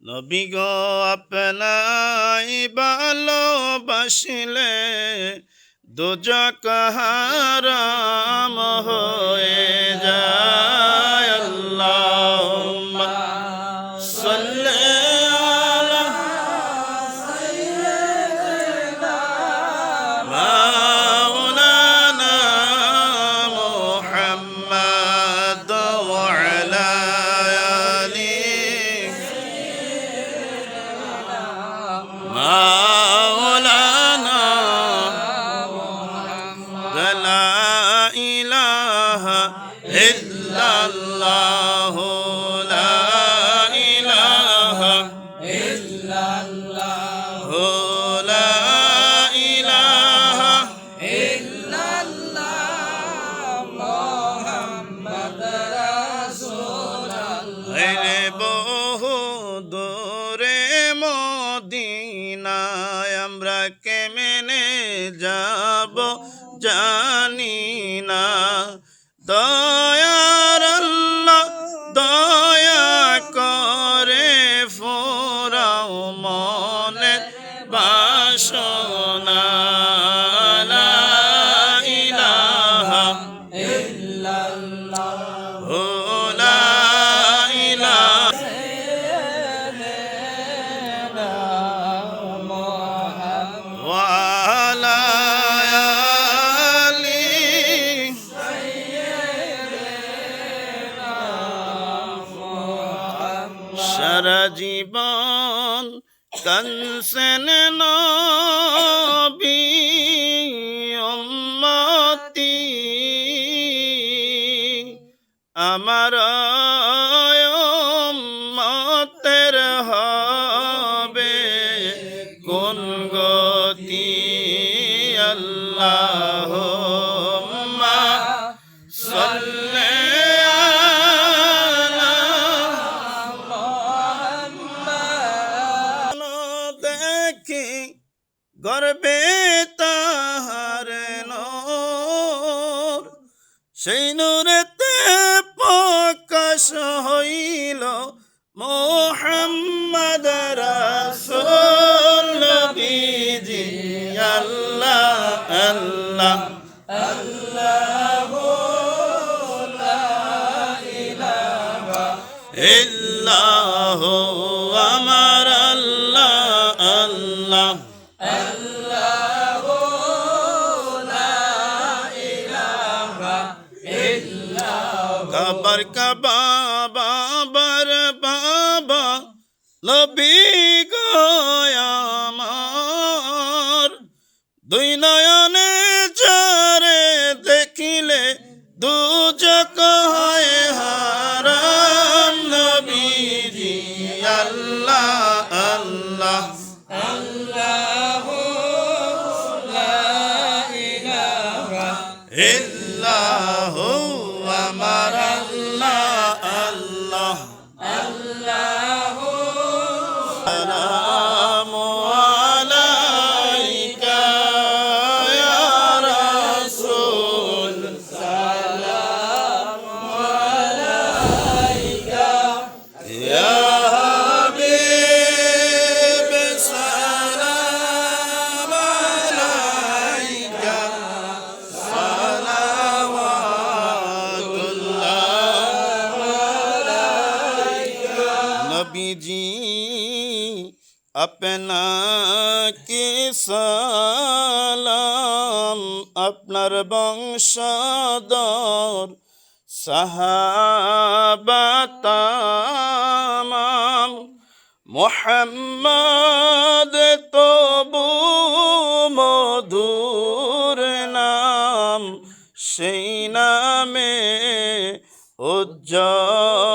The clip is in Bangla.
নবী গো আপনাই ভালোবাসিলে দোজখ হারাম হয়ে যায়। আল্লাহুম্মা সাল্লি আলা মাওলানা মুহাম্মদ ওয়া আলা আলি মাওলানা লা ইলাহা ইল্লাল্লাহ লা ইলাহা ইল্লাল্লাহ লা ইলাহা রে বহু দূরে মদিনায় আমরা কেমনে যাব জানি না। দয়ার আল্লাহ দয়া করে ফোরাও মনের বাসনা। লা ইলাহা ইল্লাল্লাহ লা ইলাহা ওয়া আলা আলি সারা জীবন কানছেন নবী উম্মতি আমার উম্মতের হবে কোন গতি। আল্লাহুম্মা সাল্লি আলা দেখি গর্বে তাহার নূর সেই নূরেতে প্রকাশ হইল মুহাম্মদ রাসূল নবীজি। আল্লাহ আল্লাহ আল্লাহু লা ইলাহা ইল্লাহু আমার আল্লাহ আল্লাহ আল্লাহু লা ইলাহা ইল্লাহু কাবার কাবা বাবার বাবা নবী গো আমার দুই নয়নে যারে দেখিলে দুজক হয় হারাম নবীজি। আল্লাহ আল্লাহ আল্লাহু লা ইলাহা ইল্লাহু আমার আল্লাহ আল্লাহ আল্লাহু সালামু আলাইকা ইয়া রাসূল সালামু আলাইকা ইয়া হাবিব সালামু আলাইকা সালাওয়াতুল্লাহ আলাইকা। নবীজি আপনাকে সালাম আপনার বংশধর সাহাবা তামাম মুহাম্মদ তবু মধুর নাম সেই নামে উজ্জ্বল